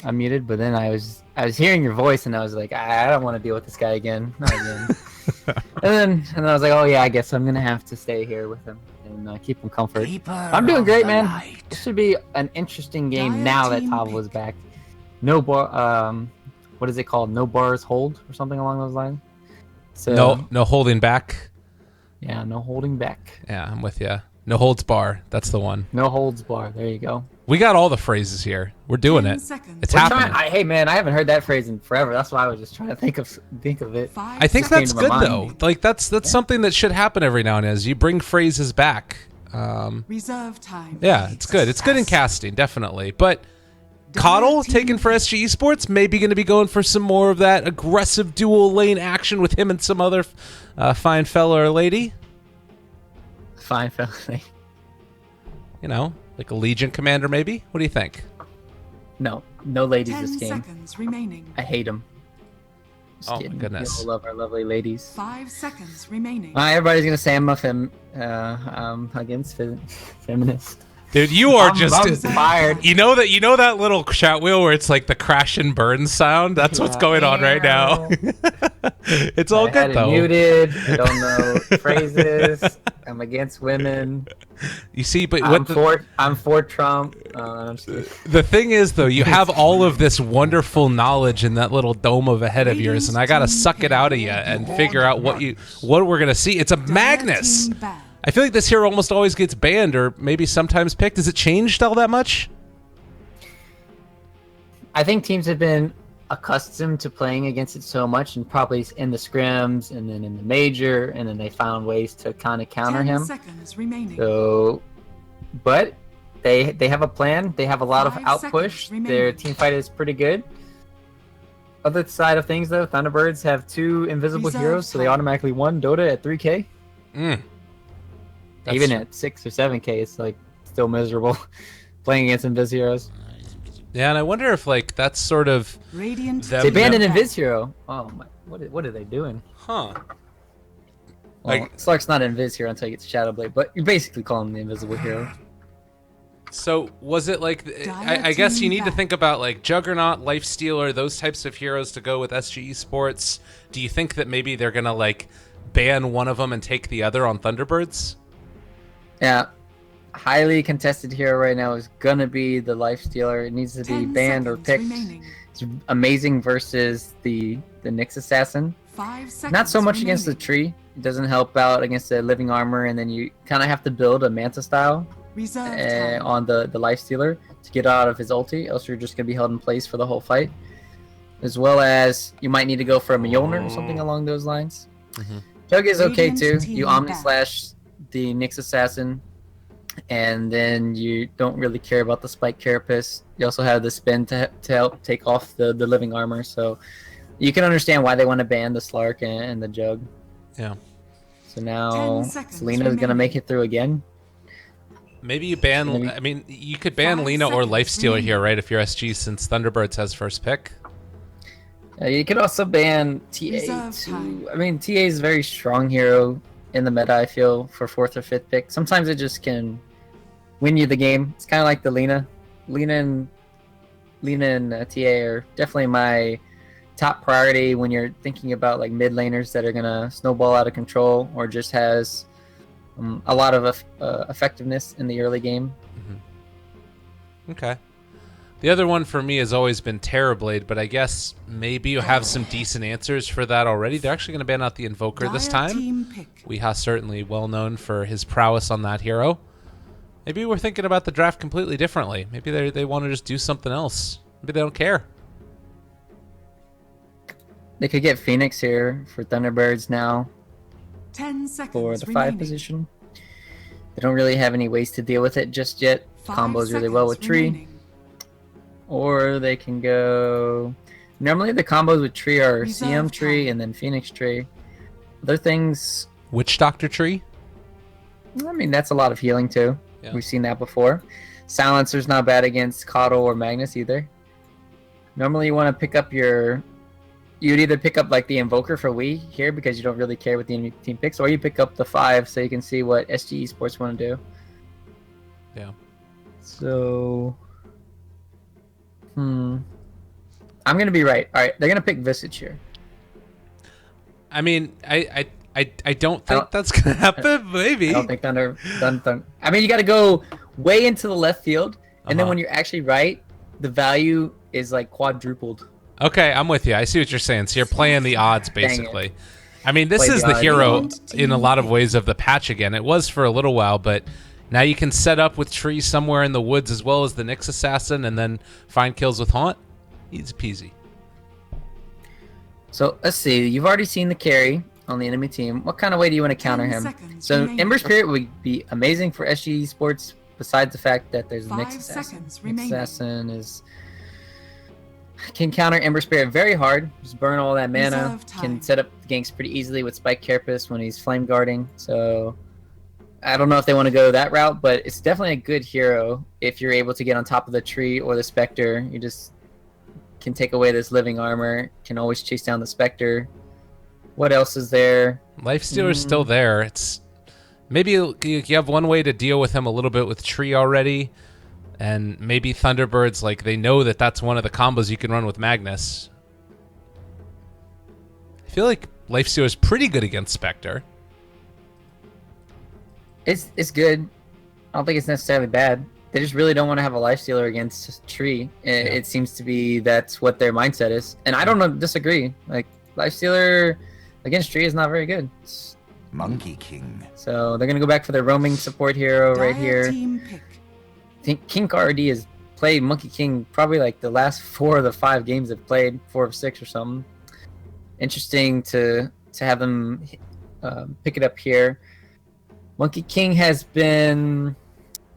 I'm muted, but then I was hearing your voice and I was like, I don't want to deal with this guy again, not again. and then I was like, oh yeah, I guess I'm gonna have to stay here with him and keep him comfort. I'm doing great, man. This should be an interesting game now that Tava is back. No bar, what is it called? No bars hold or something along those lines. So no holding back. Yeah, no holding back. Yeah, I'm with you. No holds bar. That's the one. No holds bar. There you go. We got all the phrases here. We're doing it. It's happening. Hey man, I haven't heard that phrase in forever. That's why I was just trying to think of it. I think that's good though. Like that's something that should happen every now and then. Is you bring phrases back. Reserve time. Yeah, it's good. It's good in casting, definitely. But Coddle taken for SG Esports, maybe going to be going for some more of that aggressive dual lane action with him and some other fine fella or lady. Fine fella. You know, like a Legion commander, maybe. What do you think? No ladies this game. 10 seconds remaining. I hate them. Oh my goodness. We all love our lovely ladies. 5 seconds remaining. Everybody's gonna say I'm against feminist. Dude, you are I'm fired. You know that little chat wheel where it's like the crash and burn sound? That's what's going on right now. It's all good though. Muted. I don't know phrases. I'm against women. You see, but I'm for Trump. I'm just kidding. The thing is, though, you have all of this wonderful knowledge in that little dome of a head of yours, and I gotta suck it out of you and figure out what we're gonna see. It's a Magnus. I feel like this hero almost always gets banned, or maybe sometimes picked. Has it changed all that much? I think teams have been accustomed to playing against it so much, and probably in the scrims and then in the major, and then they found ways to kind of counter 10 him. seconds remaining. So, but they have a plan. They have a lot of outpush. Their team fight is pretty good. Other side of things, though, Thunderbirds have 2 invisible heroes, so they automatically won Dota at 3K. Even at 6 or 7K, it's like still miserable playing against Invis heroes. Yeah, and I wonder if like that's sort of they banned an Invis hero. Oh my! What are they doing? Huh? Well, Slark's not an Invis hero until he gets Shadowblade, but you basically call him the invisible hero. So was it like I guess you need to think about like Juggernaut, Lifestealer, those types of heroes to go with SG Esports. Do you think that maybe they're gonna like ban one of them and take the other on Thunderbirds? Yeah, highly contested hero right now is gonna be the Lifestealer. It needs to be banned or picked. It's amazing versus the Nyx Assassin. 5 seconds Not so much against the tree. It doesn't help out against the living armor, and then you kind of have to build a Manta style on the Lifestealer to get out of his ulti, else you're just gonna be held in place for the whole fight. As well as you might need to go for a Mjolnir or something along those lines. Jug is okay too. You Omni Slash the Nyx Assassin, and then you don't really care about the Spike Carapace. You also have the spin to help take off the living armor, so you can understand why they want to ban the Slark and the Jug. Yeah. So now Selena is going to make it through again. Maybe you ban... I mean, you could ban Lena or Lifestealer here, right, if you're SG, since Thunderbirds has first pick. You could also ban TA too. I mean, TA is a very strong hero in the meta, I feel, for 4th or 5th pick. Sometimes it just can win you the game. It's kind of like the Lena. Lena and TA are definitely my top priority when you're thinking about like mid laners that are gonna snowball out of control or just has a lot of effectiveness in the early game. Okay. The other one for me has always been Terrorblade, but I guess maybe you have some decent answers for that already. They're actually going to ban out the Invoker this time. Weeha's certainly well known for his prowess on that hero. Maybe we're thinking about the draft completely differently. Maybe they want to just do something else. Maybe they don't care. They could get Phoenix here for Thunderbirds now 10 seconds for the 5 position. They don't really have any ways to deal with it just yet. Combos really well with Tree. Or they can go... Normally the combos with Tree are CM Tree and then Phoenix Tree. Other things... Witch Doctor Tree? I mean, that's a lot of healing too. Yeah. We've seen that before. Silencer's not bad against Coddle or Magnus either. Normally you want to pick up your... You'd either pick up like the Invoker for Wii here because you don't really care what the enemy team picks, or you pick up the 5 so you can see what SG Esports want to do. Yeah. So... I'm gonna be right. All right, they're gonna pick Visage here. I mean, I don't think that's gonna happen. Maybe. I don't think Thunder. I mean, you got to go way into the left field, and then when you're actually right, the value is like quadrupled. Okay, I'm with you. I see what you're saying. So you're playing the odds, basically. I mean, this is the odds. hero in a lot of ways of the patch again. It was for a little while, but now you can set up with Tree somewhere in the woods as well as the Nyx Assassin and then find kills with Haunt. Easy peasy. So let's see. You've already seen the carry on the enemy team. What kind of way do you want to counter him? So Ember Spirit would be amazing for SG Esports, besides the fact that there's a Nyx Assassin. Nyx Assassin can counter Ember Spirit very hard. Just burn all that mana. Can set up the ganks pretty easily with Spike Carapace when he's flame guarding. So I don't know if they want to go that route, but it's definitely a good hero if you're able to get on top of the tree or the Spectre. You just can take away this living armor. Can always chase down the Spectre. What else is there? Lifestealer's still there. It's maybe you have one way to deal with him a little bit with Tree already. And maybe Thunderbirds, like, they know that that's one of the combos you can run with Magnus. I feel like Lifestealer is pretty good against Spectre. It's good. I don't think it's necessarily bad. They just really don't want to have a Lifestealer against Tree. It seems to be that's what their mindset is. And I don't disagree. Like, Lifestealer against Tree is not very good. Monkey King. So they're going to go back for their roaming support hero right here. I think King RD has played Monkey King probably like the last 4 of the 5 games they've played, 4 of 6 or something. Interesting to have them pick it up here. Monkey King has been,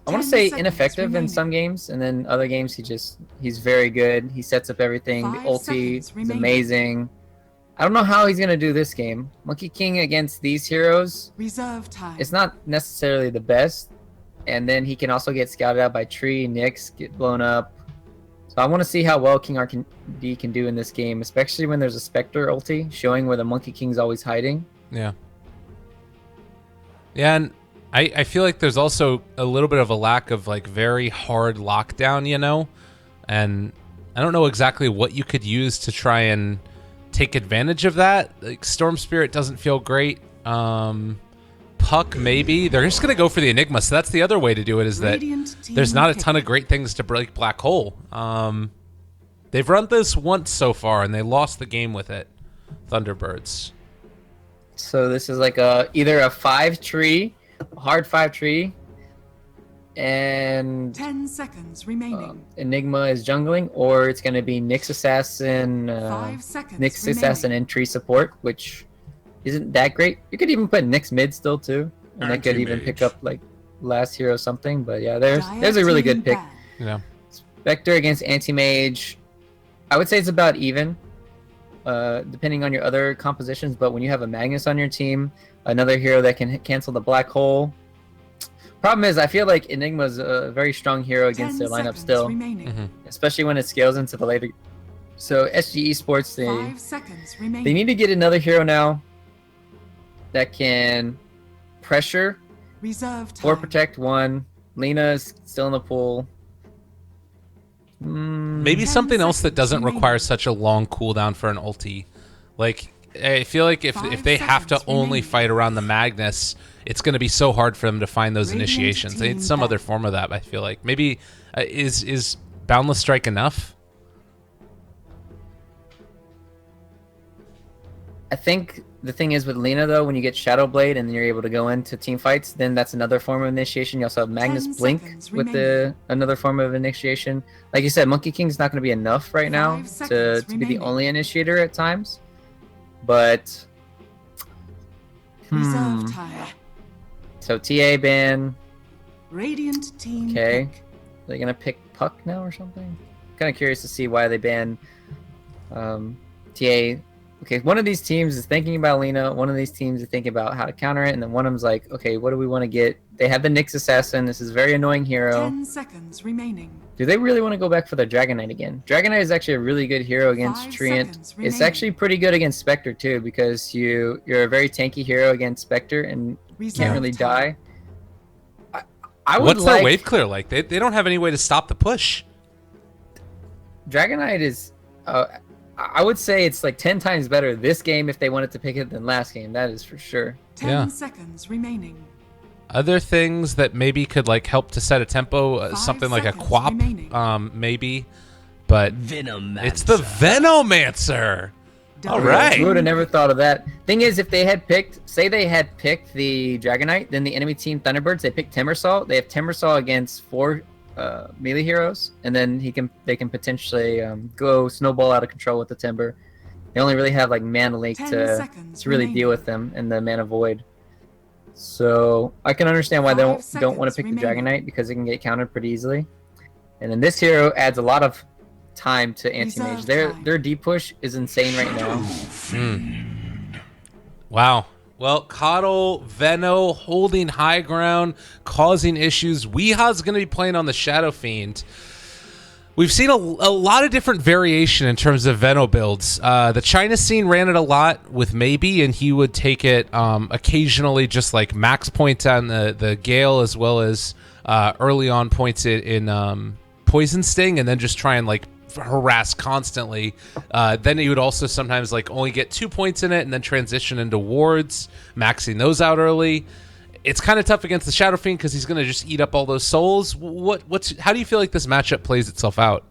I want to say, ineffective in some games, and then other games he's very good. He sets up everything. The ulti is amazing. I don't know how he's gonna do this game. Monkey King against these heroes, it's not necessarily the best. And then he can also get scouted out by Tree, Nyx, get blown up. So I want to see how well King RD can do in this game, especially when there's a Spectre ulti showing where the Monkey King's always hiding. Yeah. Yeah, and I feel like there's also a little bit of a lack of like very hard lockdown, you know? And I don't know exactly what you could use to try and take advantage of that. Like Storm Spirit doesn't feel great. Puck, maybe. They're just going to go for the Enigma, so that's the other way to do it, is that there's not a ton of great things to break Black Hole. They've run this once so far, and they lost the game with it. Thunderbirds. So this is like either a 5-tree, a hard 5-tree, and 10 seconds remaining. Enigma is jungling, or it's going to be Nyx Assassin, 5 seconds Nyx remaining. Assassin and tree support, which isn't that great. You could even put Nyx mid still too, and they could even pick up like last hero or something. But yeah, there's a really good pick. Yeah. Spectre against Anti-Mage, I would say it's about even, depending on your other compositions. But when you have a Magnus on your team, another hero that can cancel the Black Hole. Problem is, I feel like Enigma's a very strong hero against their lineup still, especially when it scales into the later. So SG Esports, they need to get another hero now that can pressure or protect one. Lina is still in the pool. Maybe something else that doesn't require such a long cooldown for an ulti. Like, I feel like if they have to only fight around the Magnus, it's going to be so hard for them to find those initiations. They need some other form of that, I feel like. Maybe is Boundless Strike enough? I think the thing is with Lina, though, when you get Shadow Blade and you're able to go into team fights, then that's another form of initiation. You also have Magnus Blink with another form of initiation. Like you said, Monkey King's not going to be enough right now to be the only initiator at times. But so TA ban. Radiant team. Okay, they're gonna pick Puck now or something. Kind of curious to see why they banned TA. Okay, one of these teams is thinking about Lina, one of these teams is thinking about how to counter it, and then one of them's like, okay, what do we want to get? They have the Nyx Assassin. This is a very annoying hero. 10 seconds remaining. Do they really want to go back for the Dragon Knight again? Dragon Knight is actually a really good hero against Treant. It's actually pretty good against Spectre too, because you're a very tanky hero against Spectre and you can't really die. I would What's their wave clear like? They don't have any way to stop the push. Dragonite is, I would say it's like 10 times better this game if they wanted to pick it than last game. That is for sure. 10 seconds remaining. Other things that maybe could like help to set a tempo, something like a Quap, maybe. But it's the Venomancer. All right. We would have never thought of that. Thing is, if they had picked, say they had picked the Dragonite, then the enemy team Thunderbirds, they picked Timbersaw. They have Timbersaw against 4 melee heroes, and then they can potentially go snowball out of control with the Timber. They only really have like Mana Link to really deal with them and the Mana Void. So I can understand why they don't want to pick the Dragonite, because it can get countered pretty easily. And then this hero adds a lot of time to anti-mage. Their deep push is insane right now. Wow. Well, Coddle, Veno holding high ground, causing issues. Weeha's going to be playing on the Shadow Fiend. We've seen a lot of different variation in terms of Veno builds. The China scene ran it a lot with Maybe, and he would take it occasionally just like max points on the Gale, as well as early on points it in Poison Sting, and then just try and like harass constantly. Then he would also sometimes like only get 2 points in it and then transition into wards, maxing those out early. It's kind of tough against the Shadow Fiend because he's going to just eat up all those souls. How do you feel like this matchup plays itself out?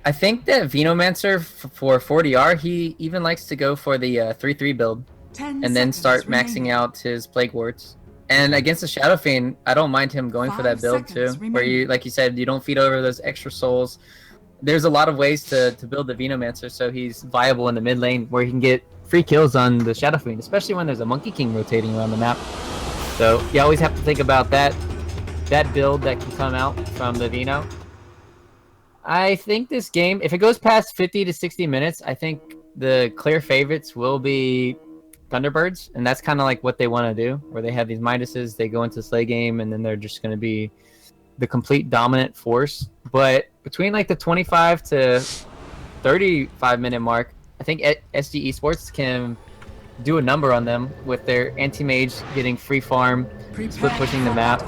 I think that Venomancer for 4DR, he even likes to go for the 3-3 build and then start maxing out his Plague Wards. And against the Shadow Fiend, I don't mind him going for that build too, where you, like you said, you don't feed over those extra souls. There's a lot of ways to build the Venomancer, so he's viable in the mid lane where he can get free kills on the Shadow Fiend, especially when there's a Monkey King rotating around the map. So you always have to think about that build that can come out from the Veno. I think this game, if it goes past 50 to 60 minutes, I think the clear favorites will be Thunderbirds, and that's kind of like what they want to do, where they have these Midases, they go into Slay game, and then they're just going to be the complete dominant force. But between like the 25 to 35 minute mark, I think SG eSports can do a number on them with their anti-mage getting free farm, split pushing the map.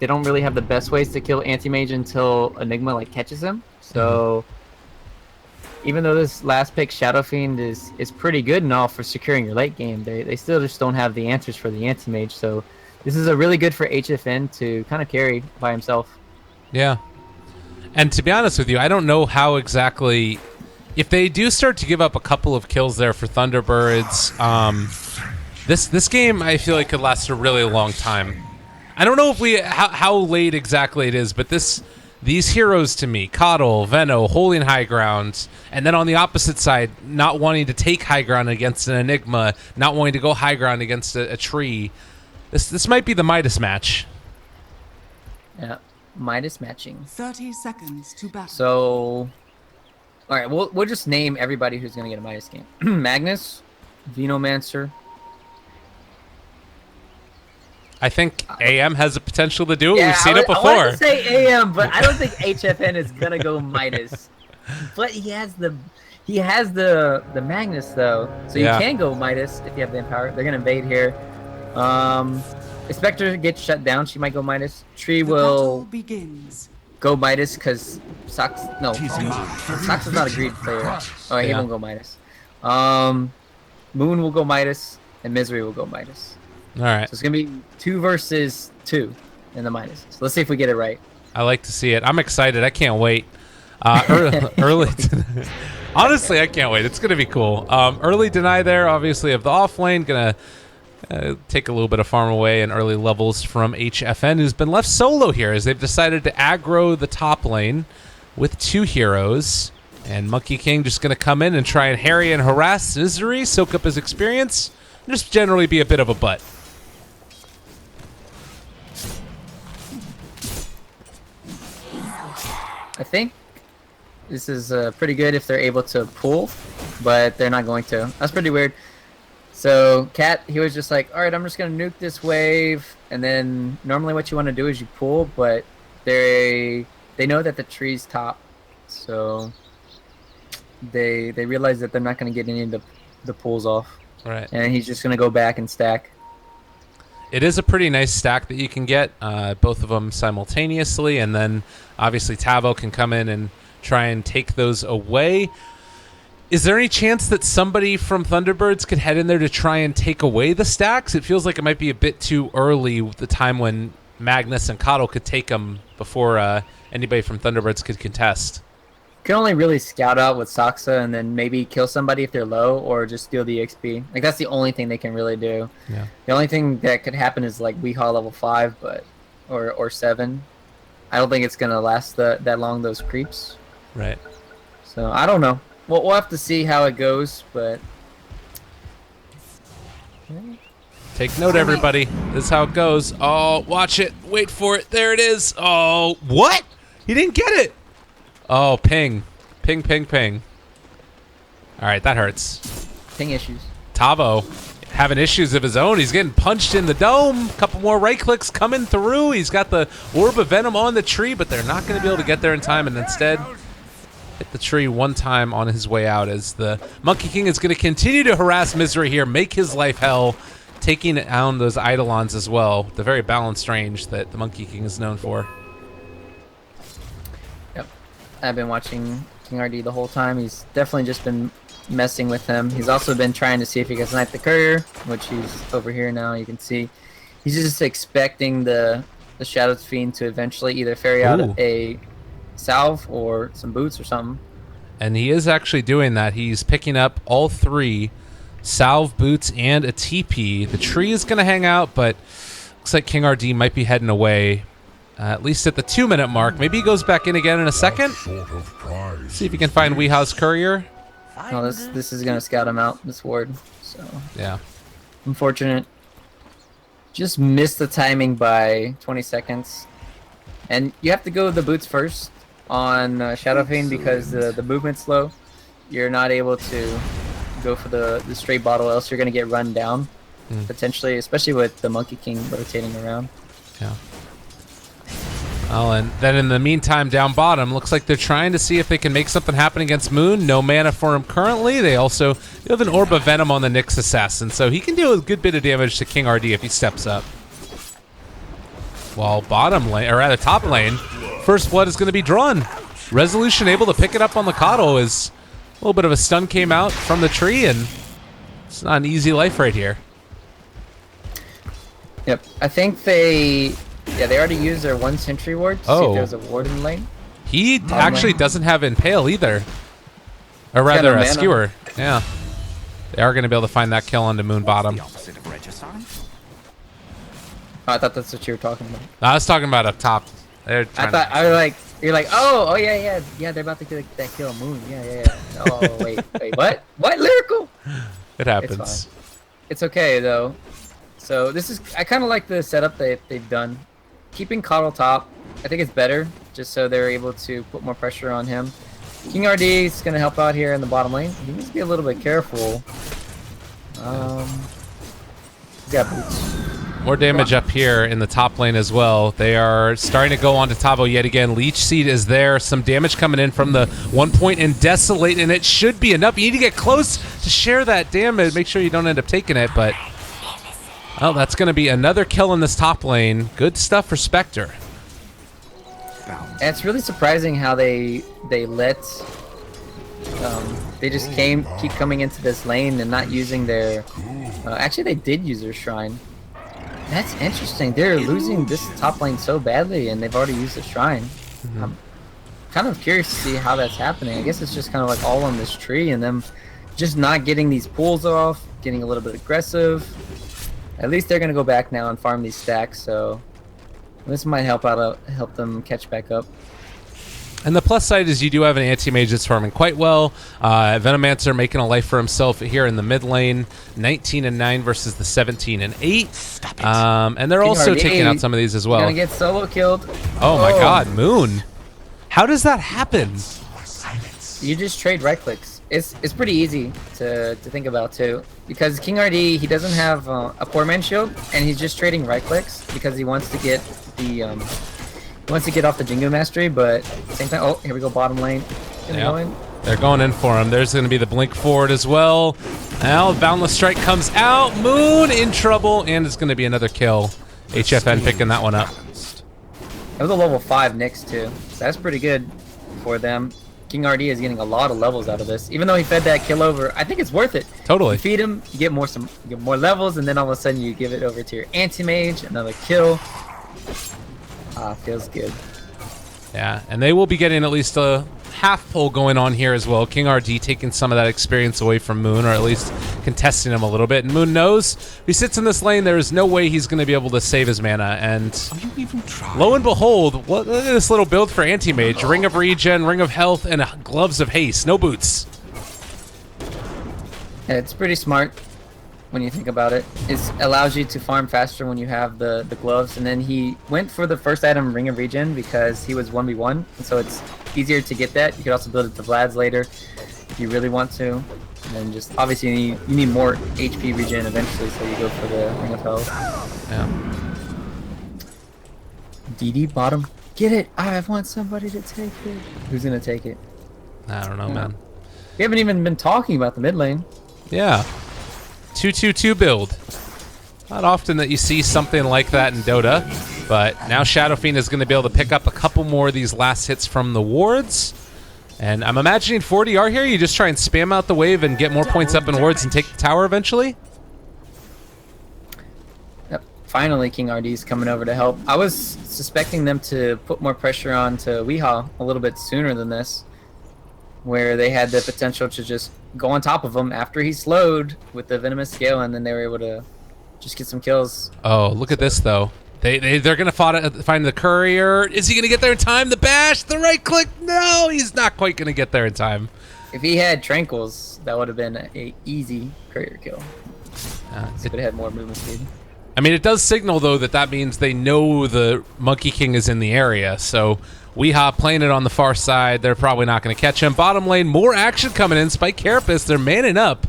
They don't really have the best ways to kill anti-mage until Enigma like catches him. So even though this last pick Shadow Fiend is pretty good and all for securing your late game, they still just don't have the answers for the anti-mage. So this is a really good for HFN to kind of carry by himself. Yeah. And to be honest with you, I don't know how exactly, if they do start to give up a couple of kills there for Thunderbirds, this game I feel like could last a really long time. I don't know if how late exactly it is, but these heroes to me, Coddle, Veno, holding high ground, and then on the opposite side, not wanting to take high ground against an Enigma, not wanting to go high ground against a tree. This might be the Midas match. Yeah, Midas matching. 30 seconds to battle. So, all right, we'll just name everybody who's gonna get a Midas game. Magnus, Venomancer. I think AM has the potential to do it. Yeah, We've seen it before. I wanted to say AM, but I don't think HFN is gonna go Midas. But he has the Magnus though, so you can go Midas if you have the Empower. They're gonna invade here. If Spectre gets shut down, she might go Midas. Tree will go Midas because Sox is not a greed player. Oh, he won't go Midas. Moon will go Midas, and Misery will go Midas. All right. So it's going to be 2 versus 2 in the Midas. So let's see if we get it right. I like to see it. I'm excited. I can't wait. Honestly, I can't wait. It's going to be cool. Early deny there, obviously, of the off lane. Going to take a little bit of farm away and early levels from HFN, who's been left solo here as they've decided to aggro the top lane with 2 heroes. And Monkey King just going to come in and try and harry and harass Misery, soak up his experience, and just generally be a bit of a butt. I think this is pretty good if they're able to pull, but they're not going to. That's pretty weird. So Cat, he was just like, all right, I'm just going to nuke this wave, and then normally what you want to do is you pull, but they know that the tree's top, so they realize that they're not going to get any of the pulls off. Right. And he's just going to go back and stack. it is a pretty nice stack that you can get, both of them simultaneously, and then obviously Tavo can come in and try and take those away. Is there any chance that somebody from Thunderbirds could head in there to try and take away the stacks? It feels like it might be a bit too early, the time when Magnus and Coddle could take them before anybody from Thunderbirds could contest. You can only really scout out with Saksa and then maybe kill somebody if they're low, or just steal the XP. Like, that's the only thing they can really do. Yeah. The only thing that could happen is like Weehaw level 5, but or 7. I don't think it's gonna last that long, those creeps. Right. So I don't know. We'll have to see how it goes, but take note, everybody. This is how it goes. Oh, watch it. Wait for it. There it is. Oh, what? He didn't get it. Oh, ping. Ping, ping, ping. All right, that hurts. ping issues. Tavo having issues of his own. He's getting punched in the dome. Couple more right clicks coming through. He's got the Orb of Venom on the tree, but they're not going to be able to get there in time, and instead hit the tree one time on his way out, as the Monkey King is going to continue to harass Misery here, make his life hell, taking down those Eidolons as well. The very balanced range that the Monkey King is known for. Yep. I've been watching King RD the whole time. He's definitely just been messing with him. He's also been trying to see if he can snipe the courier, which he's over here now. You can see he's just expecting the Shadow's Fiend to eventually either ferry out a salve or some boots or something. And he is actually doing that. He's picking up all three, salve, boots, and a TP. The tree is going to hang out, but looks like King RD might be heading away, at least at the 2-minute mark. Maybe he goes back in again in a second. See if he can find Weehaw's courier. No, this is gonna scout him out, this ward. So yeah, unfortunate. Just missed the timing by 20 seconds, and you have to go with the boots first on Shadow Fiend because the movement's slow. You're not able to go for the straight bottle, else you're gonna get run down potentially, especially with the Monkey King rotating around. Yeah. Oh, and then in the meantime, down bottom, looks like they're trying to see if they can make something happen against Moon. No mana for him currently. They also have an Orb of Venom on the Nyx Assassin, so he can do a good bit of damage to King RD if he steps up. While bottom lane, or rather top lane, first blood is going to be drawn. Resolution able to pick it up on the Coddle as a little bit of a stun came out from the tree, and it's not an easy life right here. Yep, I think they already used their 1 sentry ward to see if there's a ward in the lane. He actually doesn't have Impale either. Or rather, a Skewer. Yeah. They are going to be able to find that kill onto Moon bottom. Oh, I thought that's what you were talking about. No, I was talking about up top. I thought, I was like, you're like, oh yeah, they're about to get that kill on Moon. Yeah. Oh, wait, what? What? Lyrical? It happens. It's okay, though. So this is, I kind of like the setup they've done. Keeping Coddle top, I think it's better, just so they're able to put more pressure on him. King RD is going to help out here in the bottom lane. He needs to be a little bit careful. He's got boots. More damage up here in the top lane as well. They are starting to go on to Tavo yet again. Leech Seed is there. Some damage coming in from the 1 point and Desolate, and it should be enough. You need to get close to share that damage. Make sure you don't end up taking it, but... well, that's going to be another kill in this top lane. Good stuff for Spectre. And it's really surprising how they let they just keep coming into this lane and not using their. Actually, they did use their shrine. That's interesting. They're losing this top lane so badly, and they've already used the shrine. I'm kind of curious to see how that's happening. I guess it's just kind of like all on this tree, and them just not getting these pulls off, getting a little bit aggressive. At least they're gonna go back now and farm these stacks, so this might help them catch back up. And the plus side is you do have an anti-mage that's farming quite well. Venomancer making a life for himself here in the mid lane, 19-9 versus the 17-8. And they're also taking out some of these as well. Gonna get solo killed. Oh my God, Moon! How does that happen? You just trade right clicks. It's pretty easy to think about too, because King RD, he doesn't have a poor man shield, and he's just trading right clicks because he wants to get the off the Jingo mastery. But at the same time, oh, here we go, bottom lane. Gonna go in. They're going in for him. There's going to be the blink forward as well. Now, Boundless Strike comes out. Moon in trouble, and it's going to be another kill. HFN picking that one up. That was a level 5 Nyx too. So that's pretty good for them. King RD is getting a lot of levels out of this. Even though he fed that kill over, I think it's worth it. Totally. You feed him, you get more levels, and then all of a sudden you give it over to your anti-mage, another kill. Feels good. Yeah, and they will be getting at least a half pull going on here as well. King RD taking some of that experience away from Moon, or at least contesting him a little bit. And Moon knows if he sits in this lane, there is no way he's going to be able to save his mana. And lo and behold, look at this little build for anti-mage. Ring of Regen, Ring of Health, and Gloves of Haste. No boots. Yeah, it's pretty smart when you think about it. It allows you to farm faster when you have the gloves. And then he went for the first item, Ring of Regen, because he was 1v1. And so it's easier to get that. You could also build it to Vlad's later if you really want to. And then just obviously you need more HP regen eventually, so you go for the Ring of Health. Yeah. DD bottom. Get it! I want somebody to take it. Who's gonna take it? I don't know, man. We haven't even been talking about the mid lane. Yeah. 2-2-2 build. Not often that you see something like that in Dota, but now Shadow Fiend is going to be able to pick up a couple more of these last hits from the wards. And I'm imagining 4DR here, you just try and spam out the wave and get more points up in wards and take the tower eventually? Yep. Finally, King RD is coming over to help. I was suspecting them to put more pressure on to Weehaw a little bit sooner than this, where they had the potential to just go on top of him after he slowed with the Venomous Scale, and then they were able to just get some kills. Oh, look at this, though. They're going to find the courier. Is he going to get there in time? The bash, the right click. No, he's not quite going to get there in time. If he had Tranquils, that would have been an easy courier kill. If it had more movement speed. I mean, it does signal, though, that means they know the Monkey King is in the area, so Weehaw playing it on the far side. They're probably not going to catch him. Bottom lane, more action coming in. Spike Carapace, they're manning up.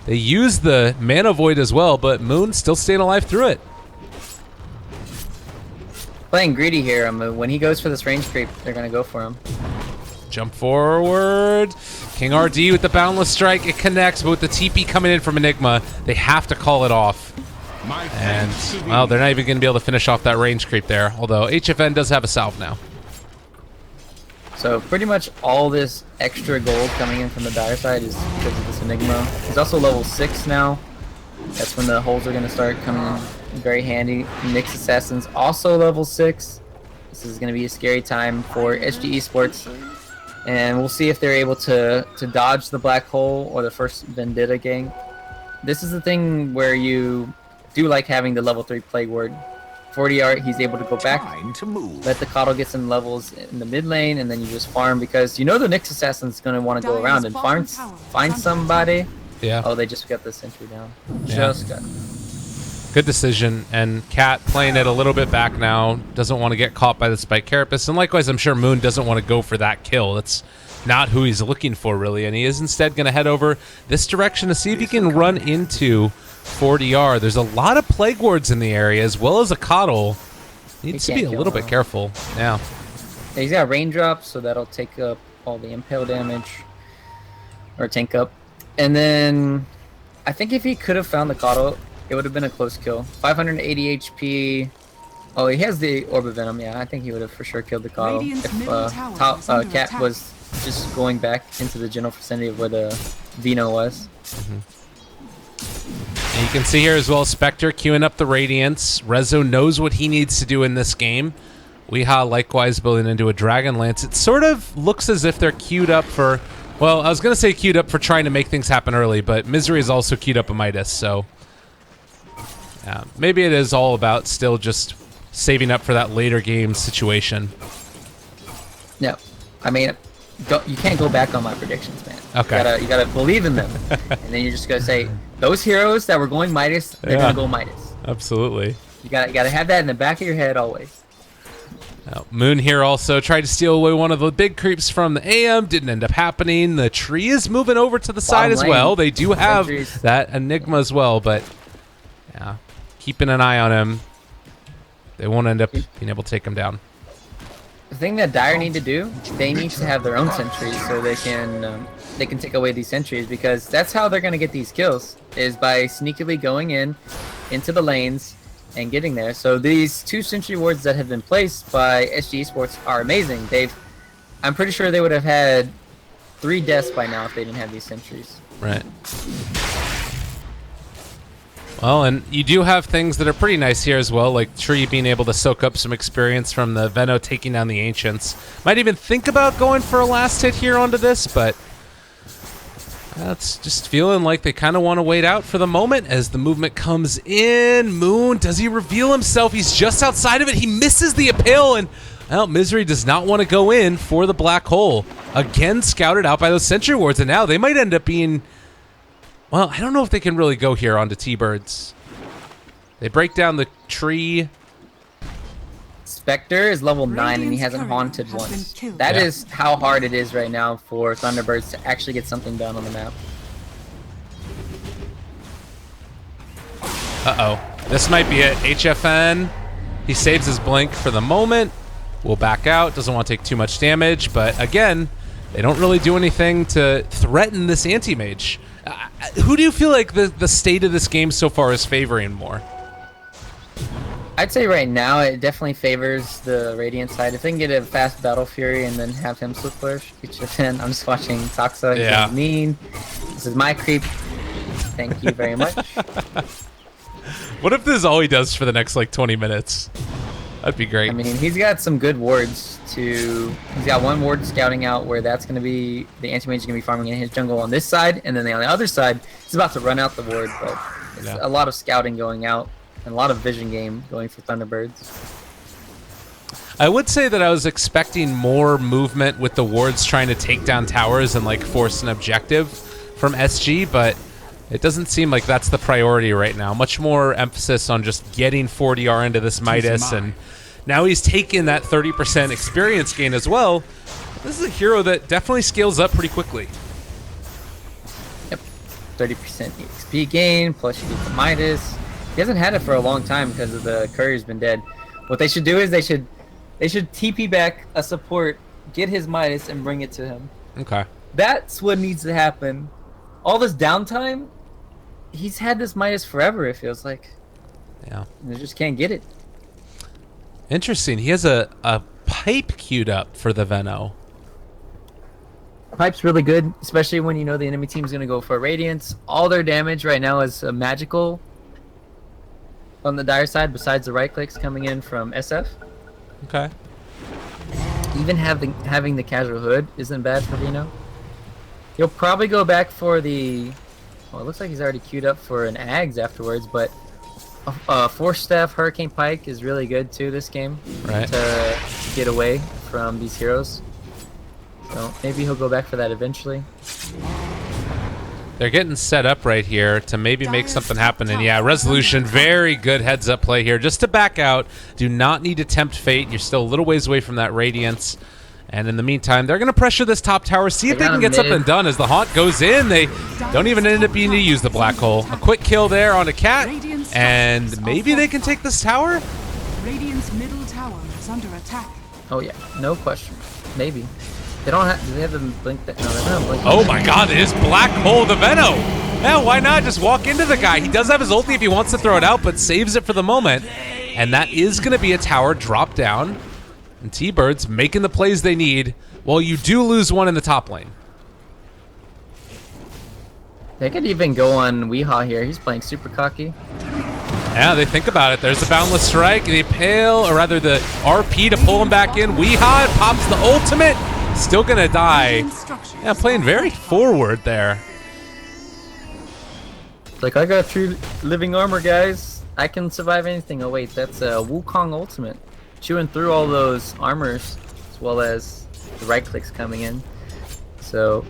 They use the Mana Void as well, but Moon still staying alive through it. Playing greedy here. When he goes for this range creep, they're going to go for him. Jump forward. King RD with the Boundless Strike. It connects, but with the TP coming in from Enigma, they have to call it off. And, well, they're not even going to be able to finish off that range creep there, although HFN does have a salve now. So pretty much all this extra gold coming in from the dire side is because of this Enigma. He's also level 6 now. That's when the holes are going to start coming in very handy. Nyx Assassin's also level 6. This is going to be a scary time for SG eSports. And we'll see if they're able to dodge the black hole or the first Vendetta gang. This is the thing where you do like having the level 3 Plague Ward. 40R, he's able to go back, let the Coddle get some levels in the mid lane, and then you just farm, because you know the Nyx Assassin's going to want to go around and find somebody. Yeah. Oh, they just got the sentry down. Yeah. Just got it. Good decision, and Cat playing it a little bit back now, doesn't want to get caught by the Spike Carapace, and likewise I'm sure Moon doesn't want to go for that kill. That's not who he's looking for, really, and he is instead going to head over this direction to see if he can run into 4DR. There's a lot of Plague Wards in the area, as well as a Coddle. Needs to be a little bit careful. Yeah. He's got raindrops, so that'll take up all the impale damage, or tank up. And then I think if he could have found the Coddle, it would have been a close kill. 580 HP. Oh, he has the Orb of Venom. Yeah, I think he would have for sure killed the Coddle if Cat was just going back into the general vicinity of where the Vino was. And you can see here as well, Spectre queuing up the Radiance. Rezo knows what he needs to do in this game. Weehaw likewise building into a Dragon Lance. It sort of looks as if they're queued up for, well, I was going to say queued up for trying to make things happen early, but Misery is also queued up a Midas, so yeah, maybe it is all about still just saving up for that later game situation. No, I mean, you can't go back on my predictions, man. Okay. You gotta believe in them, and then you're just gonna say those heroes that were going Midas, they're gonna go Midas. Absolutely. You gotta have that in the back of your head always. Moon here also tried to steal away one of the big creeps from the AM. Didn't end up happening. The tree is moving over to the side as well. They do have that Enigma as well, but yeah, keeping an eye on him. They won't end up being able to take him down. The thing that Dire need to do, they need to have their own sentries so they can take away these sentries, because that's how they're gonna get these kills, is by sneakily going into the lanes and getting there. So these 2 sentry wards that have been placed by SG eSports are amazing. I'm pretty sure they would have had 3 deaths by now if they didn't have these sentries. Right. Well, and you do have things that are pretty nice here as well, like Tree being able to soak up some experience from the Veno taking down the Ancients. Might even think about going for a last hit here onto this, but that's just feeling like they kind of want to wait out for the moment as the movement comes in. Moon, does he reveal himself? He's just outside of it. He misses the Impale, and well, Misery does not want to go in for the black hole. Again, scouted out by those sentry wards, and now they might end up being... Well, I don't know if they can really go here onto T-Birds. They break down the tree. Spectre is level 9 and he hasn't haunted once. That is how hard it is right now for Thunderbirds to actually get something done on the map. Uh-oh. This might be it. HFN. He saves his blink for the moment. Will back out. Doesn't want to take too much damage, but again, they don't really do anything to threaten this anti-mage. Who do you feel like the state of this game so far is favoring more? I'd say right now it definitely favors the Radiant side. If they can get a fast Battle Fury and then have him Swift Flourish, HFN. I'm just watching Toxa. He's mean. This is my creep. Thank you very much. What if this is all he does for the next like 20 minutes? That'd be great. I mean, he's got some good wards to... He's got 1 ward scouting out where that's going to be... The anti-mage is going to be farming in his jungle on this side, and then on the other side, he's about to run out the ward, but it's a lot of scouting going out, and a lot of vision game going for Thunderbirds. I would say that I was expecting more movement with the wards trying to take down towers and like force an objective from SG, but it doesn't seem like that's the priority right now. Much more emphasis on just getting 40R into this Midas, and now he's taken that 30% experience gain as well. This is a hero that definitely scales up pretty quickly. Yep, 30% XP gain, plus you get the Midas. He hasn't had it for a long time because of the courier's been dead. What they should do is they should TP back a support, get his Midas, and bring it to him. Okay. That's what needs to happen. All this downtime, he's had this Midas forever, it feels like. Yeah. And they just can't get it. Interesting. He has a pipe queued up for the Veno. Pipe's really good, especially when you know the enemy team's going to go for Radiance. All their damage right now is magical on the Dire side, besides the right clicks coming in from SF. Okay. Even having the casual hood isn't bad for Veno. He'll probably go back for the... Well, it looks like he's already queued up for an Ags afterwards, but Force Staff Hurricane Pike is really good too this game. Right. To get away from these heroes. So maybe he'll go back for that eventually. They're getting set up right here to maybe make something happen. And yeah, Resolution, very good heads up play here. Just to back out, do not need to tempt fate. You're still a little ways away from that Radiance. And in the meantime, they're going to pressure this top tower, see if they can get something done. As the Haunt goes in, they don't even end up being to use the black hole. A quick kill there on a cat, and maybe they can take this tower? Radiant's middle tower is under attack. Oh yeah, no question. Maybe. They don't have. Do they have them blink that? No, they don't have blink. Oh my God! It is black hole the Veno. Yeah, why not just walk into the guy? He does have his ulti if he wants to throw it out, but saves it for the moment. And that is going to be a tower drop down. And T-Birds making the plays they need. Well, you do lose one in the top lane. They could even go on Weehaw here. He's playing super cocky. Yeah, they think about it. There's the Boundless Strike, the Impale, or rather the RP to pull him back in. Weehaw pops the ultimate. Still gonna die. Yeah, playing very forward there. Like, I got 3 living armor, guys. I can survive anything. Oh wait, that's a Wukong ultimate. Chewing through all those armors, as well as the right clicks coming in. So,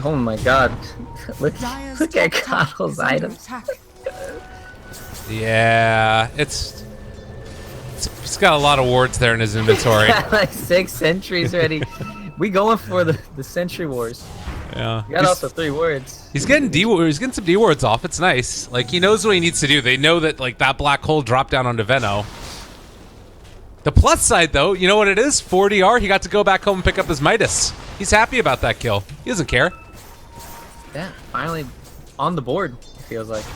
oh my God, look at Coddle's items. Yeah, it's got a lot of wards there in his inventory. Like 6 sentries ready. We going for the sentry wars. Yeah. We got also 3 wards. He's getting he's getting some D wards off. It's nice. Like, he knows what he needs to do. They know that like that black hole dropped down onto Veno. The plus side, though, you know what it is? 4DR, he got to go back home and pick up his Midas. He's happy about that kill. He doesn't care. Yeah, finally on the board, it feels like.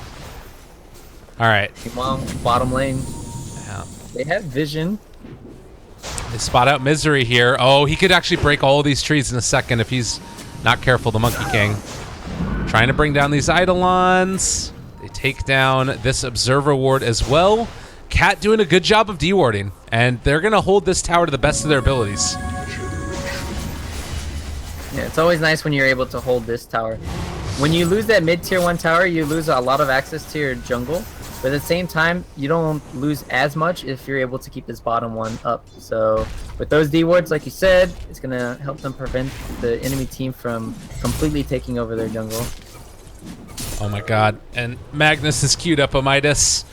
All right. Meanwhile, bottom lane, Yeah. they have vision. They spot out Misery here. Oh, he could actually break all of these trees in a second if he's not careful, the Monkey King. Trying to bring down these Eidolons. They take down this Observer Ward as well. Cat doing a good job of dewarding, and they're going to hold this tower to the best of their abilities. Yeah, it's always nice when you're able to hold this tower. When you lose that mid-tier 1 tower, you lose a lot of access to your jungle, but at the same time, you don't lose as much if you're able to keep this bottom one up. So with those D-wards, like you said, it's going to help them prevent the enemy team from completely taking over their jungle. Oh my god, and Magnus has queued up a Midas.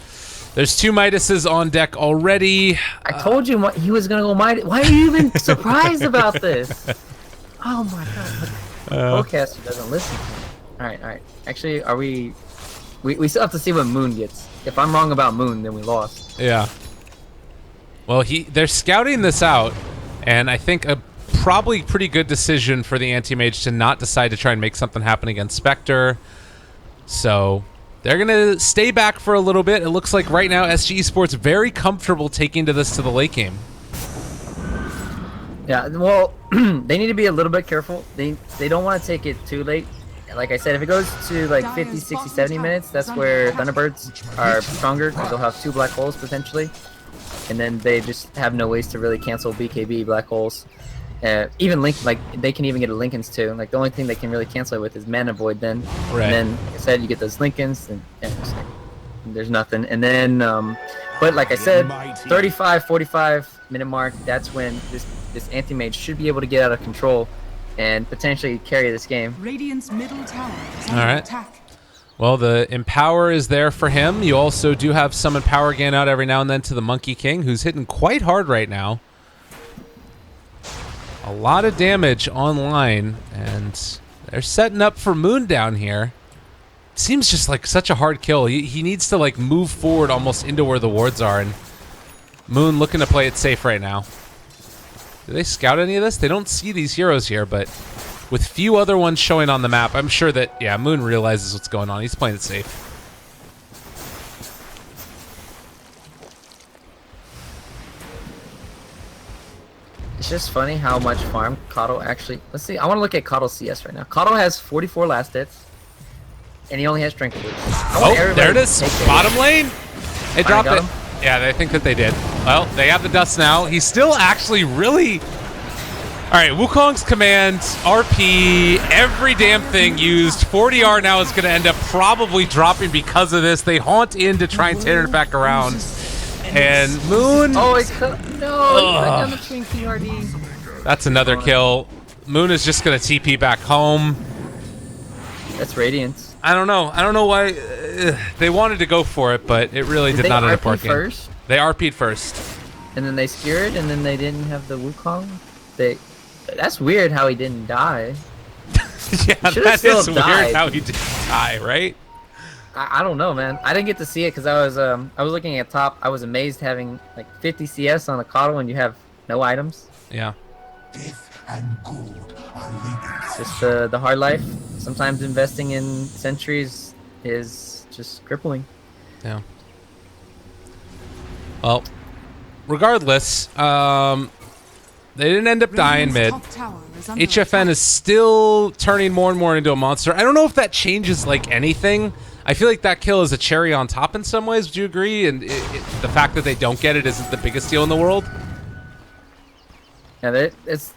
There's 2 Midases on deck already. I told you he was going to go Midas. Why are you even surprised about this? Oh my god. Podcaster doesn't listen to me. Alright. Actually, are we still have to see what Moon gets. If I'm wrong about Moon, then we lost. Yeah. Well, they're scouting this out, and I think a probably pretty good decision for the Anti-Mage to not decide to try and make something happen against Spectre. So they're going to stay back for a little bit. It looks like right now SG Esports very comfortable taking this to the late game. Yeah, well, they need to be a little bit careful. They don't want to take it too late. Like I said, if it goes to like 50, 60, 70 minutes, that's where Thunderbirds are stronger, because they'll have 2 black holes potentially. And then they just have no ways to really cancel BKB black holes. Even Link, like they can even get a Lincolns too. Like the only thing they can really cancel it with is Mana Void then. Right. And then, like I said, you get those Lincolns, and there's nothing. And then, but like I said, 35, 45 minute mark, that's when this Anti-Mage should be able to get out of control and potentially carry this game. Radiant's middle tower is All under right. attack. Well, the Empower is there for him. You also do have some Empower gain out every now and then to the Monkey King, who's hitting quite hard right now. A lot of damage online, and they're setting up for Moon down here. Seems just like such a hard kill. He needs to like move forward almost into where the wards are, and Moon looking to play it safe right now. Do they scout any of this? They don't see these heroes here, but with few other ones showing on the map, I'm sure that, yeah, Moon realizes what's going on. He's playing it safe. It's just funny how much farm Kato actually... Let's see, I want to look at Kato's CS right now. Kato has 44 last hits, and he only has strength boots. Oh, there it is. Bottom lane. They dropped it. Yeah, they think that they did. Well, they have the dust now. He's still actually really... All right, Wukong's command, RP, every damn thing used. 40R now is going to end up probably dropping because of this. They haunt in to try and turn it back around. And Moon... Oh, no, he put down the chain PRD. That's another kill. Moon is just going to TP back home. That's Radiance. I don't know. I don't know why they wanted to go for it, but it really did not end up working. First? They RP'd first. And then they skewered, and then they didn't have the Wukong. That's weird how he didn't die. Yeah, that is weird how he didn't die, right? I don't know, man. I didn't get to see it because I was looking at top. I was amazed having like 50 CS on a Kato when you have no items. Yeah. Death and gold are linked. It's just the hard life. Sometimes investing in sentries is just crippling. Yeah. Well, regardless, they didn't end up dying mid. HFN is still turning more and more into a monster. I don't know if that changes like anything. I feel like that kill is a cherry on top in some ways. Would you agree? And the fact that they don't get it isn't the biggest deal in the world. Yeah, it's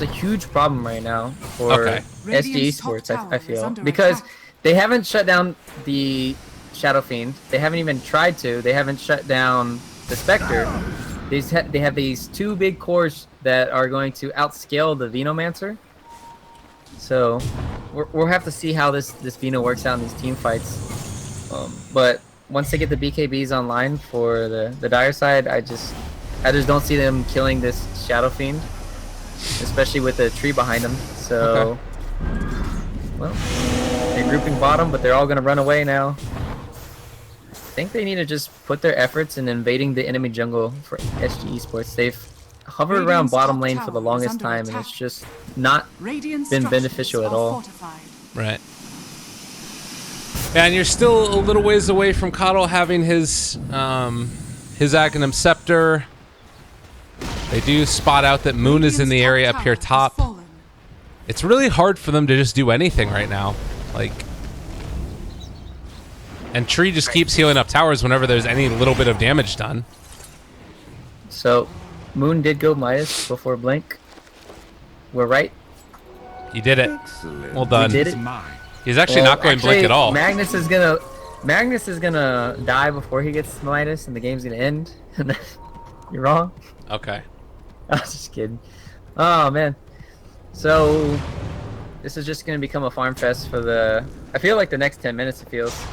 a huge problem right now for SG Esports, I feel. Because they haven't shut down the Shadow Fiend. They haven't even tried to. They haven't shut down the Spectre. They have these 2 big cores that are going to outscale the Venomancer. So we'll have to see how this Veno works out in these team fights. But once they get the BKBs online for the dire side, I just don't see them killing this Shadow Fiend, especially with the tree behind them. So, well, they're grouping bottom, but they're all gonna run away now. think they need to just put their efforts in invading the enemy jungle for SG Esports. They've hovered around bottom lane for the longest time, and it's just not been beneficial at all. Right. And you're still a little ways away from Coddle having his Aghanim Scepter. They do spot out that Moon is in the area up here top. It's really hard for them to just do anything right now. Like, and Tree just keeps healing up towers whenever there's any little bit of damage done. So, Moon did go Midas before Blink. We're right. You did it. Well done. We did it. He's actually not going Blink at all. Magnus is gonna die before he gets Midas, and the game's gonna end. You're wrong. Okay. I was just kidding. Oh man. So this is just gonna become a farm fest for the. I feel like the next 10 minutes. It feels.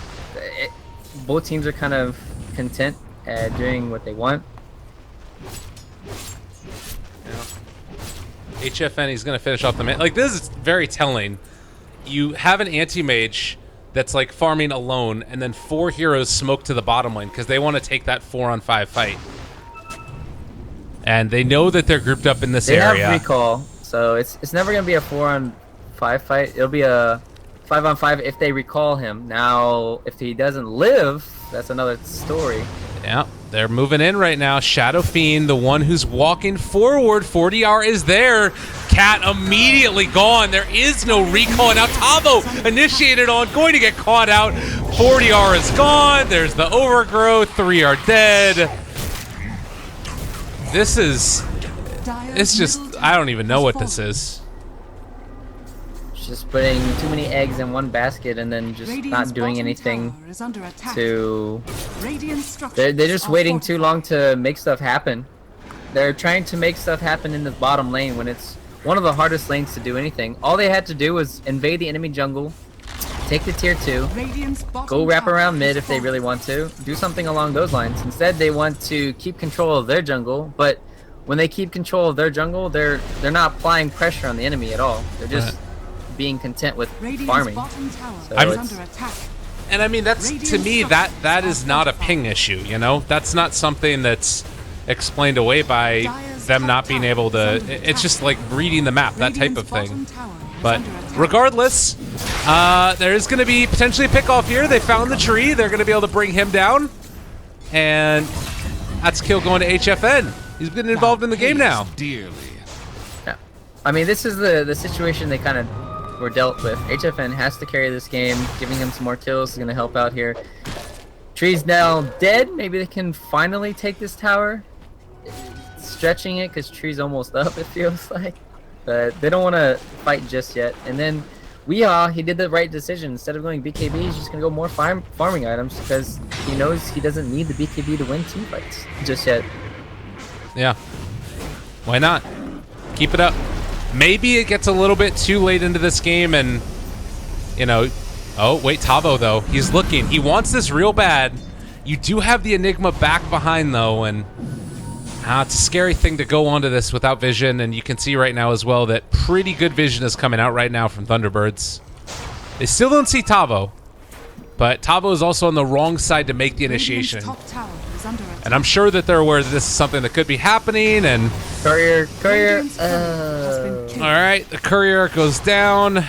Both teams are kind of content at doing what they want. Yeah. HFN, he's gonna finish off the man. Like, this is very telling. You have an anti-mage that's like farming alone, and then 4 heroes smoke to the bottom lane because they want to take that 4-on-5 fight. And they know that they're grouped up in this area. They have recall, so it's never gonna be a 4-on-5 fight. It'll be a 5-on-5 if they recall him. Now, if he doesn't live, that's another story. Yeah, they're moving in right now. Shadow Fiend, the one who's walking forward. 40R is there. Cat immediately gone. There is no recall. And now Tavo initiated on, going to get caught out. 40R is gone. There's the overgrowth. 3 are dead. This is... It's just... I don't even know what this is. Just putting too many eggs in one basket and then just not doing anything to... They're just waiting too long to make stuff happen. They're trying to make stuff happen in the bottom lane when it's one of the hardest lanes to do anything. All they had to do was invade the enemy jungle, take the tier 2, go wrap around mid if they really want to, do something along those lines. Instead, they want to keep control of their jungle, but when they keep control of their jungle, they're not applying pressure on the enemy at all. They're just being content with farming. So and I mean, that's, to me, that is not a ping issue, you know? That's not something that's explained away by them not being able to... It's just like reading the map, that type of thing. But regardless, there is going to be potentially a pick-off here. They found the tree. They're going to be able to bring him down. And that's kill going to HFN. He's been involved in the game now. Yeah. I mean, this is the situation they kind of were dealt with. HFN has to carry this game. Giving him some more kills is going to help out here. Tree's now dead. Maybe they can finally take this tower. Stretching it because Tree's almost up, it feels like. But they don't want to fight just yet. And then Weehaw, he did the right decision. Instead of going BKB, he's just going to go more farming items because he knows he doesn't need the BKB to win team fights just yet. Yeah. Why not? Keep it up. Maybe it gets a little bit too late into this game and, you know... Oh, wait, Tavo, though. He's looking. He wants this real bad. You do have the Enigma back behind, though, and... it's a scary thing to go onto this without vision, and you can see right now as well that pretty good vision is coming out right now from Thunderbirds. They still don't see Tavo, but Tavo is also on the wrong side to make the initiation. And I'm sure that they're aware that this is something that could be happening, and... Courier. Alright, the courier goes down.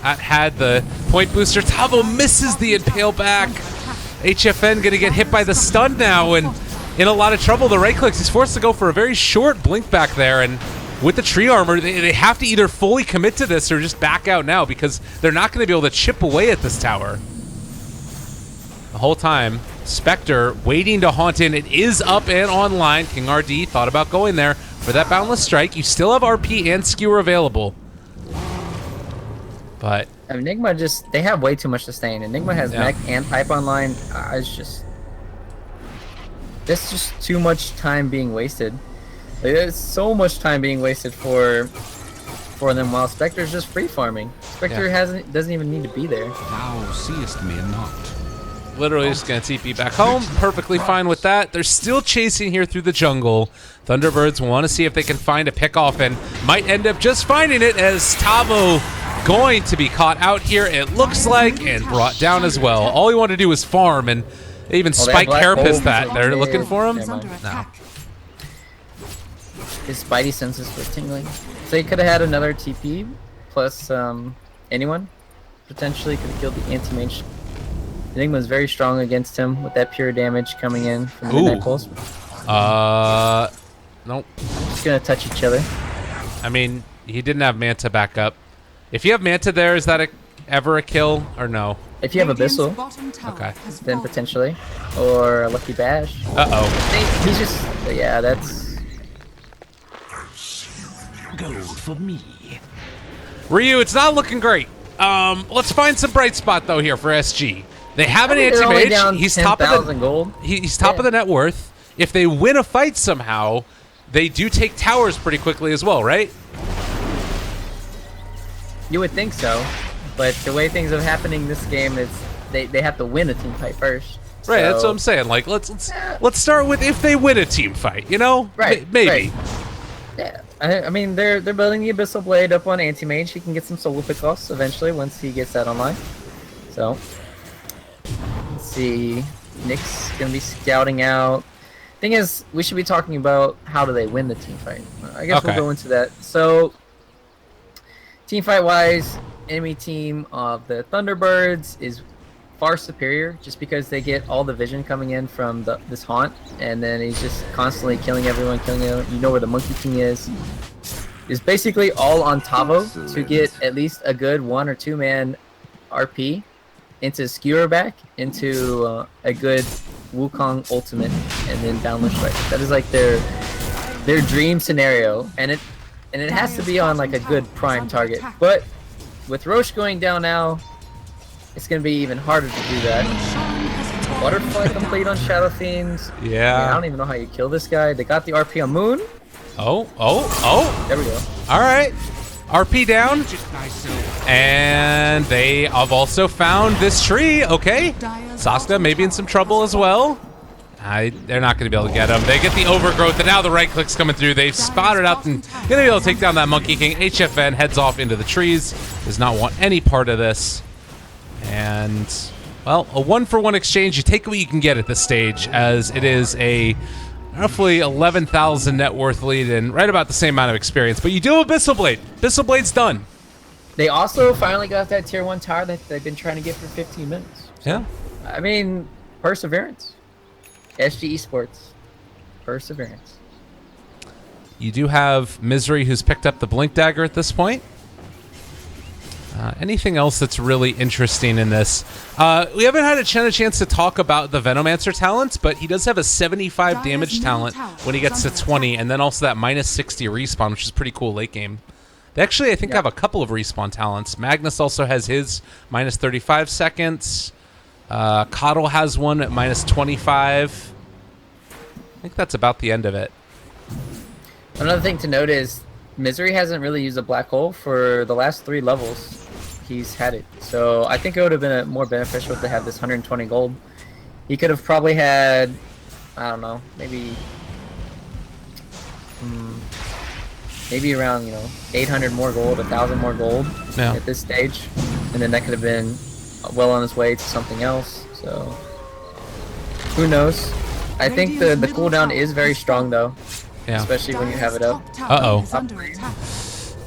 That had the point booster. Tavo misses the impale back. HFN gonna get hit by the stun now, and in a lot of trouble. The right clicks, he's forced to go for a very short blink back there, and with the tree armor, they have to either fully commit to this or just back out now because they're not going to be able to chip away at this tower. The whole time, Spectre waiting to haunt in. It is up and online. King RD thought about going there for that Boundless Strike. You still have RP and Skewer available. But Enigma just, they have way too much to sustain. Enigma has mech and pipe online. It's just... There's just too much time being wasted. Like, there's so much time being wasted for them while Spectre's just free farming. Spectre doesn't even need to be there. Thou seest me not. Literally just gonna TP back home. Perfectly fine with that. They're still chasing here through the jungle. Thunderbirds want to see if they can find a pickoff and might end up just finding it as Tavo going to be caught out here, it looks like, and brought down as well. All he wanted to do was farm, and They even spike carapace that. They're looking for him? No. His spidey senses were tingling. So he could have had another TP plus anyone. Potentially could have killed the anti-mage. Enigma's very strong against him with that pure damage coming in from Midnight Pulse. Nope. Just gonna touch each other. I mean, he didn't have Manta back up. If you have Manta there, is that ever a kill or no? If you have Abyssal, okay, then potentially. Or a Lucky Bash. Uh-oh. He's just, yeah, that's... Gold for me. Ryu, it's not looking great. Let's find some bright spot, though, here for SG. They have an anti-mage. He's top of the gold. He's top of the net worth. If they win a fight somehow, they do take towers pretty quickly as well, right? You would think so, but the way things are happening this game is they have to win a team fight first. Right, that's what I'm saying. Like, let's start with if they win a team fight, you know? Right. Maybe. Right. Yeah. I mean, they're building the Abyssal Blade up on Anti-Mage. He can get some solo pickoffs eventually once he gets that online. So, let's see. Nick's gonna be scouting out. Thing is, we should be talking about how do they win the team fight. I guess we'll go into that. So, team fight wise, enemy team of the Thunderbirds is far superior just because they get all the vision coming in from this haunt, and then he's just constantly killing everyone, You know where the Monkey King is. It's basically all on Tavo to get at least a good 1 or 2 man RP into Skewer back into a good Wukong ultimate and then downward strike. That is like their dream scenario, and it has to be on like a good prime target. But with Roche going down now, it's gonna be even harder to do that. Butterfly complete on Shadow Fiends. Yeah. I don't even know how you kill this guy. They got the RP on Moon. Oh. There we go. All right. RP down. And they have also found this tree. Okay. Sasuke maybe in some trouble as well. They're not going to be able to get him. They get the overgrowth, and now the right click's coming through. They've spotted out and going to be able to take down that Monkey King. HFN heads off into the trees. Does not want any part of this. And, well, a 1-for-1 exchange. You take what you can get at this stage, as it is a roughly 11,000 net worth lead and right about the same amount of experience. But you do have Abyssal Blade. Abyssal Blade's done. They also finally got that tier 1 tower that they've been trying to get for 15 minutes. So, yeah. I mean, perseverance. SG eSports. Perseverance. You do have Misery, who's picked up the Blink Dagger at this point. Anything else that's really interesting in this? We haven't had a chance to talk about the Venomancer talent, but he does have a 75 damage talent when he gets to 20, and then also that minus 60 respawn, which is pretty cool late game. They actually, I think, have a couple of respawn talents. Magnus also has his minus 35 seconds. Coddle has one at minus 25. I think that's about the end of it. Another thing to note is Misery hasn't really used a black hole for the last 3 levels. He's had it. So I think it would have been more beneficial to have this 120 gold. He could have probably had, I don't know, maybe around, 800 more gold, 1,000 more gold at this stage. And then that could have been well on his way to something else. So who knows? I think the cooldown is very strong though. Yeah. Especially when you have it up.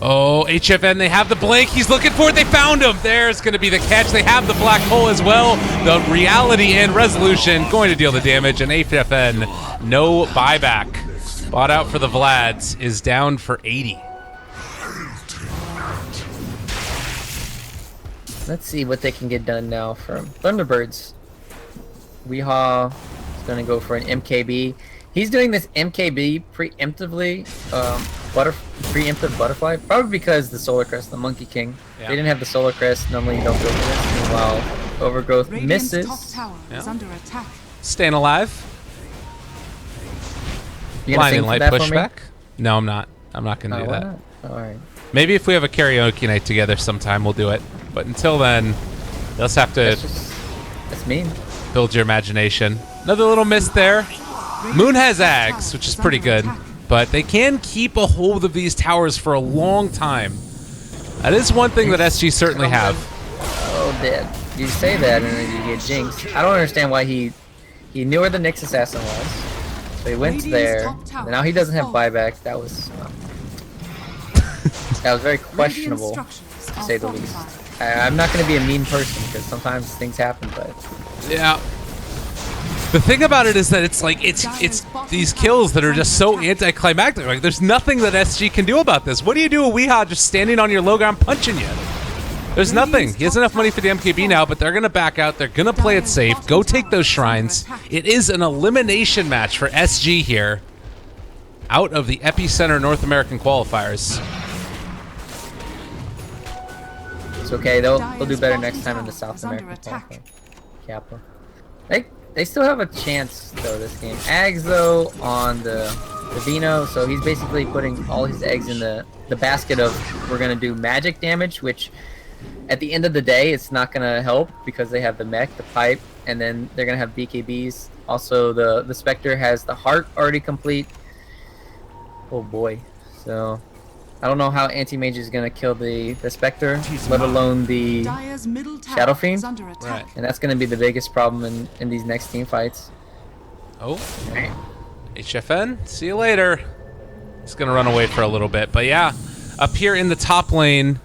Oh, HFN, they have the blink. He's looking for it. They found him. There's going to be the catch. They have the black hole as well. The reality and resolution going to deal the damage. And HFN, no buyback. Bought out for the Vlads is down for 80. Let's see what they can get done now from Thunderbirds. Weehaw is going to go for an MKB. He's doing this MKB preemptively, preemptive butterfly, probably because the Solar Crest, the Monkey King. They didn't have the Solar Crest. Normally you don't go for this. Meanwhile, Overgrowth misses. Top tower is under attack. Staying alive. Blinding light pushback. No, I'm not. I'm not going to do that. Not? All right. Maybe if we have a karaoke night together sometime, we'll do it. But until then, let's have to. That's mean. Build your imagination. Another little miss there. Moon has Ags, which is pretty good, but they can keep a hold of these towers for a long time. That is one thing that SG certainly have. Oh, Dad. You say that and then you get jinxed. I don't understand why he He knew where the Nyx assassin was, so he went there. And now he doesn't have buyback. That was very questionable, to say the least. I'm not going to be a mean person because sometimes things happen, but yeah. The thing about it is that it's like it's these kills that are just so anticlimactic. Like there's nothing that SG can do about this. What do you do with Weehaw just standing on your low ground punching you? There's nothing. He has enough money for the MKB now, but they're gonna back out. They're gonna play it safe. Go take those shrines. It is an elimination match for SG here, out of the Epicenter North American qualifiers. It's okay. They'll do better next time in the South American qualifier. Kappa. They still have a chance though this game. Ags though on the Vino, so he's basically putting all his eggs in the basket of we're gonna do magic damage, which at the end of the day it's not gonna help because they have the mech, the pipe, and then they're gonna have BKBs. Also the Spectre has the heart already complete. Oh boy. So I don't know how Anti-Mage is going to kill the Spectre, let alone the Shadow Fiend. Right. And that's going to be the biggest problem in these next team fights. Oh. Right. HFN, see you later. He's going to run away for a little bit. But yeah, up here in the top lane,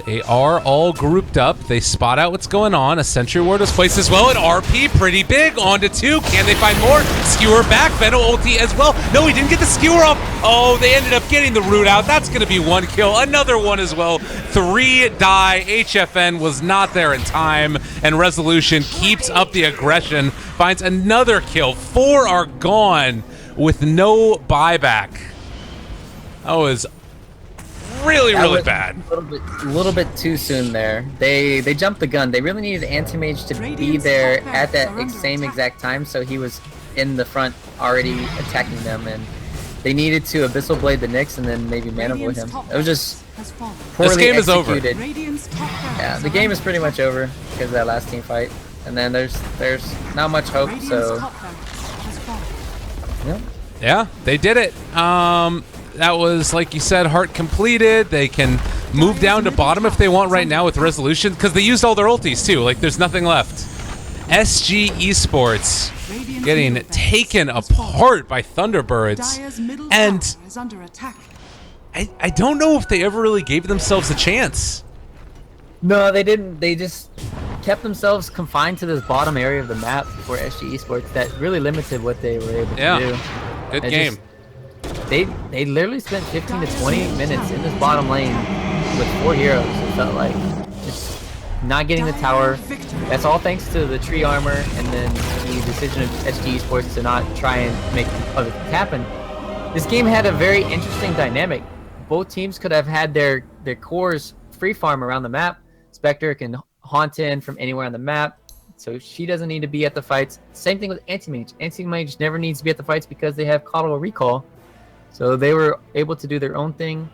they are all grouped up. They spot out what's going on. A Sentry Ward was placed as well. An RP, pretty big. On to 2. Can they find more? Skewer back. Venom ulti as well. No, he didn't get the skewer off. Oh, they ended up getting the root out. That's going to be 1 kill. Another one as well. 3 die. HFN was not there in time. And Resolution keeps up the aggression. Finds another kill. 4 are gone with no buyback. That was really bad. A little bit too soon there. They jumped the gun. They really needed Anti-Mage to be there at that same exact time, so he was in the front already attacking them, and they needed to Abyssal Blade the Nyx and then maybe Mana Void him. It was just poorly this game executed. is over. Yeah, the game is pretty much over because of that last team fight, and then there's not much hope. So yeah, they did it. That was, like you said, heart completed. They can move down to bottom if they want right now with Resolution, because they used all their ultis too. Like, there's nothing left. SG eSports getting taken apart by Thunderbirds. And I don't know if they ever really gave themselves a chance. no, they didn't. They just kept themselves confined to this bottom area of the map for SG eSports that really limited what they were able to do. Good It game. They literally spent 15 to 20 minutes in this bottom lane with 4 heroes. It felt like just not getting the tower. That's all thanks to the tree armor and then the decision of SG Esports to not try and make other things happen. This game had a very interesting dynamic. Both teams could have had their cores free farm around the map. Spectre can haunt in from anywhere on the map, so she doesn't need to be at the fights. Same thing with Anti-Mage. Anti-Mage never needs to be at the fights because they have Coddle Recall. So they were able to do their own thing.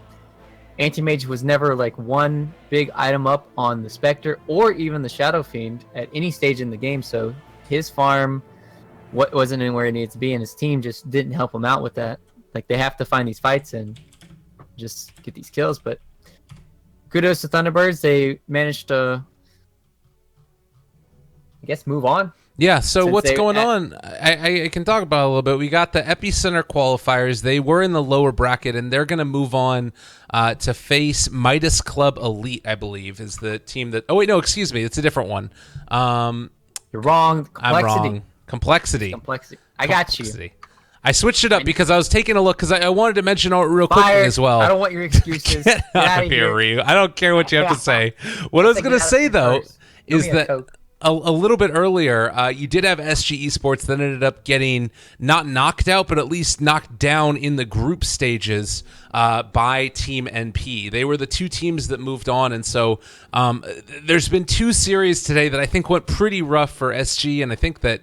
Anti-Mage was never like one big item up on the Spectre or even the Shadow Fiend at any stage in the game. So his farm wasn't anywhere it needed to be, and his team just didn't help him out with that. Like, they have to find these fights and just get these kills. But kudos to Thunderbirds. They managed to, I guess, move on. Yeah, so what's going on? I can talk about it a little bit. We got the Epicenter qualifiers. They were in the lower bracket, and they're going to move on to face Midas Club Elite, I believe, is the team that... Oh, wait, no, excuse me. It's a different one. You're wrong. Complexity. I'm wrong. Complexity. I got you. I switched it up because I was taking a look, because I wanted to mention it real quickly as well. I don't want your excuses. Get out of here, Ryu. I don't care what you have to say. What I was going to say, though, is that... A little bit earlier, you did have SG Esports that ended up getting not knocked out, but at least knocked down in the group stages by Team NP. They were the 2 teams that moved on, and so there's been 2 series today that I think went pretty rough for SG, and I think that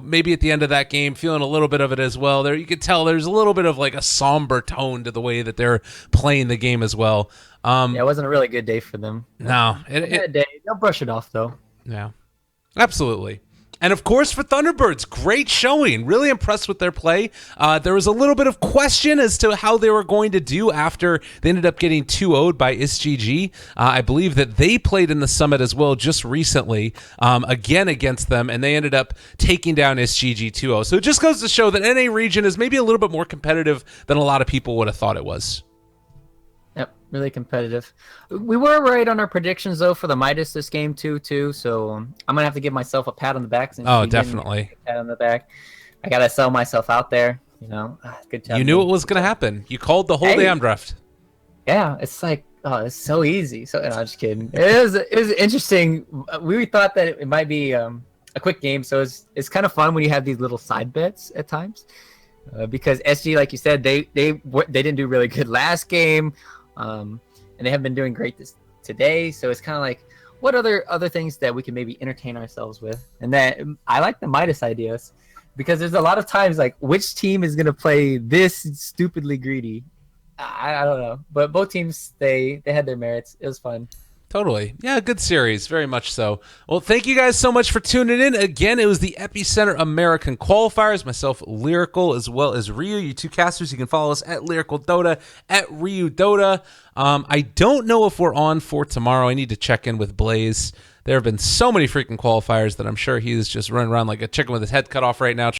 maybe at the end of that game, feeling a little bit of it as well. There, you could tell there's a little bit of like a somber tone to the way that they're playing the game as well. It wasn't a really good day for them. No, They'll brush it off though. Yeah, absolutely. And of course for Thunderbirds, great showing. Really impressed with their play. There was a little bit of question as to how they were going to do after they ended up getting 2-0'd by SGG. I believe that they played in the Summit as well just recently, again against them, and they ended up taking down SGG 2-0. So it just goes to show that NA region is maybe a little bit more competitive than a lot of people would have thought it was. Yep, really competitive. We were right on our predictions though for the Midas this game too. So I'm gonna have to give myself a pat on the back. Since Definitely. Pat on the back. I gotta sell myself out there. Good job. You knew it was gonna happen. You called the whole damn draft. Yeah, it's like it's so easy. So no, I'm just kidding. It was interesting. We thought that it might be a quick game, so it's kind of fun when you have these little side bets at times. Because SG, like you said, they didn't do really good last game. And they haven't been doing great today, so it's kind of like, what other things that we can maybe entertain ourselves with? And that I like the Midas ideas, because there's a lot of times like, which team is gonna play this stupidly greedy? I don't know, but both teams they had their merits. It was fun. Totally. Yeah, good series. Very much so. Well, thank you guys so much for tuning in. Again, it was the Epicenter American Qualifiers. Myself, Lyrical, as well as Ryu. You two casters, you can follow us at Lyrical Dota, at Ryu Dota. I don't know if we're on for tomorrow. I need to check in with Blaze. There have been so many freaking qualifiers that I'm sure he's just running around like a chicken with his head cut off right now.